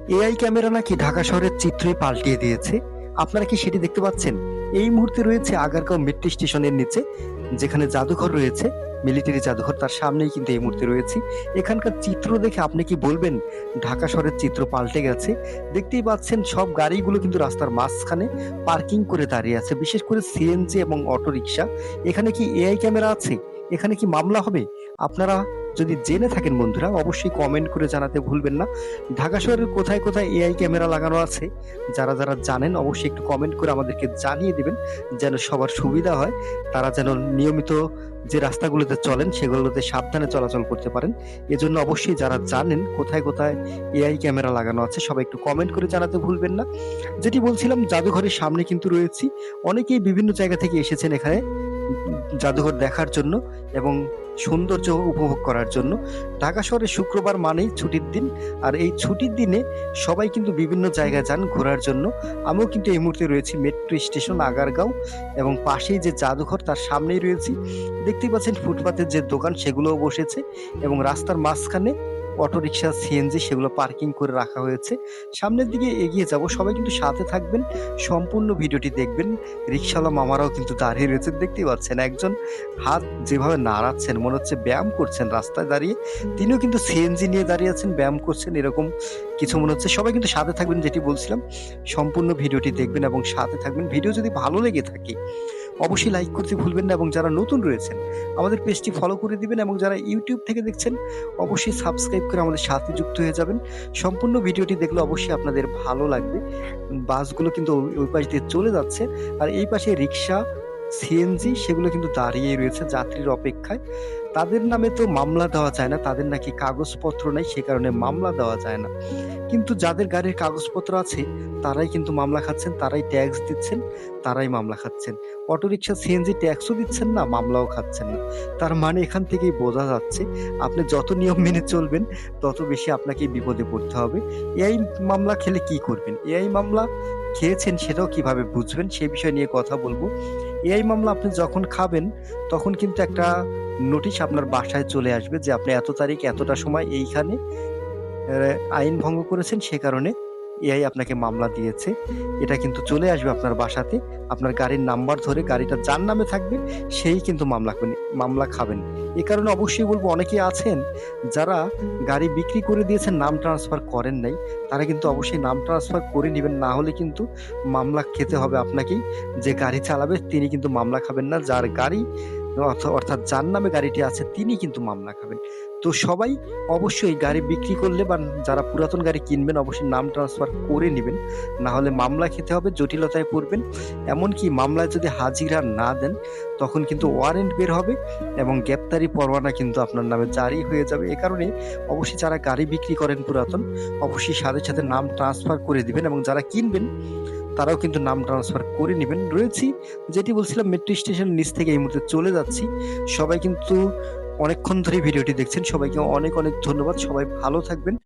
AI camera নাকি ঢাকা শহরের চিত্রই পাল্টিয়ে দিয়েছে। আপনারা কি সেটি দেখতে পাচ্ছেন? এই মুহূর্তে রয়েছে আগারগাঁও মেট্রো স্টেশনের নিচে, যেখানে জাদুঘর রয়েছে, মিলিটারি জাদুঘর, তার সামনেই কিন্তু এই মুহূর্তে রয়েছি। এখানকার চিত্র দেখে আপনি কি বলবেন ঢাকা শহরের চিত্র পাল্টে গেছে? দেখতেই পাচ্ছেন সব গাড়িগুলো কিন্তু রাস্তার মাঝখানে পার্কিং করে দাঁড়িয়ে আছে, বিশেষ করে সিএনজি এবং অটোরিকশা। এখানে কি এআই ক্যামেরা আছে? এখানে কি মামলা হবে? আপনারা যদি জেনে থাকেন বন্ধুরা, অবশ্যই কমেন্ট করে জানাতে ভুলবেন না। ঢাকা শহরের কোথায় কোথায় এআই ক্যামেরা লাগানো আছে, যারা যারা জানেন অবশ্যই একটু কমেন্ট করে আমাদেরকে জানিয়ে দিবেন, যেন সবার সুবিধা হয়। তারা যেন নিয়মিত যে রাস্তাগুলোতে চলেন সেগুলোতে সাবধানে চলাচল করতে পারেন। এজন্য অবশ্যই যারা জানেন কোথায় কোথায় এআই ক্যামেরা লাগানো আছে, সবাই একটু কমেন্ট করে জানাতে ভুলবেন না। যেটি বলছিলাম, জাদুঘরের সামনে কিন্তু রয়েছি। অনেকেই বিভিন্ন জায়গা থেকে এসেছেন এখানে জাদুঘর দেখার জন্য এবং সৌন্দর্য উপভোগ করার জন্য। ঢাকা শহরে শুক্রবার মানেই ছুটির দিন, আর এই ছুটির দিনে সবাই কিন্তু বিভিন্ন জায়গায় যান ঘোরার জন্য। আমিও কিন্তু এই মুহূর্তে রয়েছি মেট্রো স্টেশন আগারগাঁও, এবং পাশেই যে জাদুঘর তার সামনেই রয়েছি। দেখতেই পাচ্ছেন ফুটপাতের যে দোকান সেগুলোও বসেছে, এবং রাস্তার মাঝখানে অটোরিকশা, সিএনজি সেগুলো পার্কিং করে রাখা হয়েছে। সামনের দিকে এগিয়ে যাব, সবাই কিন্তু সাথে থাকবেন, সম্পূর্ণ ভিডিওটি দেখবেন। রিকশাওয়ালা মামারাও কিন্তু দাঁড়িয়ে রয়েছেন, দেখতেই পাচ্ছেন একজন হাত যেভাবে নাড়াচ্ছেন মনে হচ্ছে ব্যায়াম করছেন রাস্তায় দাঁড়িয়ে। তিনিও কিন্তু সিএনজি নিয়ে দাঁড়িয়ে আছেন, ব্যায়াম করছেন, এরকম কিছু মনে হচ্ছে। সবাই কিন্তু সাথে থাকবেন, যেটি বলছিলাম সম্পূর্ণ ভিডিওটি দেখবেন এবং সাথে থাকবেন। ভিডিও যদি ভালো লেগে থাকে অবশ্যই লাইক করতে ভুলবেন না, এবং যারা নতুন রয়েছেন আমাদের পেজটি ফলো করে দিবেন, এবং যারা ইউটিউব থেকে দেখছেন অবশ্যই সাবস্ক্রাইব করে আমাদের সাথে যুক্ত হয়ে যাবেন। সম্পূর্ণ ভিডিওটি দেখলে অবশ্যই আপনাদের ভালো লাগবে। বাসগুলো কিন্তু ওই পাশ দিয়ে চলে যাচ্ছে, আর এই পাশে রিক্সা, সিএনজি সেগুলো কিন্তু দাঁড়িয়ে রয়েছে যাত্রীর অপেক্ষায়। তাদের নামে তো মামলা দেওয়া যায় না, তাদের নাকি কাগজপত্র নাই, সে কারণে মামলা দেওয়া যায় না। কিন্তু যাদের গাড়ির কাগজপত্র আছে তারাই কিন্তু মামলা খাচ্ছেন, তারাই ট্যাক্স দিচ্ছেন, তারাই মামলা খাচ্ছেন। অটোরিকশা, সিএনজি ট্যাক্সও দিচ্ছেন না, মামলাও খাচ্ছেন না। তার মানে এখান থেকেই বোঝা যাচ্ছে আপনি যত নিয়ম মেনে চলবেন তত বেশি আপনাকে বিপদে পড়তে হবে। এআই মামলা খেলে কি করবেন? এআই মামলা খেয়েছেন সেটাও কিভাবে বুঝবেন সে বিষয় নিয়ে কথা বলবো। এআই মামলা আপনি যখন খাবেন তখন কিন্তু একটা নোটিশ আপনার বাসায় চলে আসবে যে আপনি এত তারিখ এতটা সময় এইখানে আইন ভঙ্গ করেছেন, সে কারণে এআই আপনাকে মামলা দিয়েছে। এটা কিন্তু চলে আসবে আপনার বাসাতে। আপনার গাড়ির নাম্বার ধরে গাড়িটা যার নামে থাকবে সেই কিন্তু মামলা খাবেন। এ কারণে অবশ্যই বলব, অনেকেই আছেন যারা গাড়ি বিক্রি করে দিয়েছেন, নাম ট্রান্সফার করেন নাই। তারা কিন্তু অবশ্যই নাম ট্রান্সফার করে নিবেন, না হলে কিন্তু মামলা খেতে হবে আপনাকেই। যে গাড়ি চালাবে তিনি কিন্তু মামলা খাবেন না, যার গাড়ি অর্থাৎ যার নামে গাড়িটি আছে তিনি কিন্তু মামলা খাবেন। তো সবাই অবশ্যই গাড়ি বিক্রি করলে বা যারা পুরাতন গাড়ি কিনবেন অবশ্যই নাম ট্রান্সফার করে নিবেন, না হলে মামলা খেতে হবে, জটিলতায় পড়বেন। এমনকি মামলায় যদি হাজিরা না দেন তখন কিন্তু ওয়ারেন্ট বের হবে এবং গ্রেপ্তারি পরোয়ানা কিন্তু আপনার নামে জারি হয়ে যাবে। এ কারণে অবশ্যই যারা গাড়ি বিক্রি করেন পুরাতন অবশ্যই সাথে সাথে নাম ট্রান্সফার করে দিবেন, এবং যারা কিনবেন তারাও কিন্তু নাম ট্রান্সফার করে নিবেন। রয়েছি, যেটি বলছিলাম, মেট্রো স্টেশনের নিচ থেকে এই মুহূর্তে চলে যাচ্ছি। সবাই কিন্তু অনেকক্ষণ ধরে ভিডিওটি দেখছেন, সবাইকে অনেক অনেক ধন্যবাদ। সবাই ভালো থাকবেন।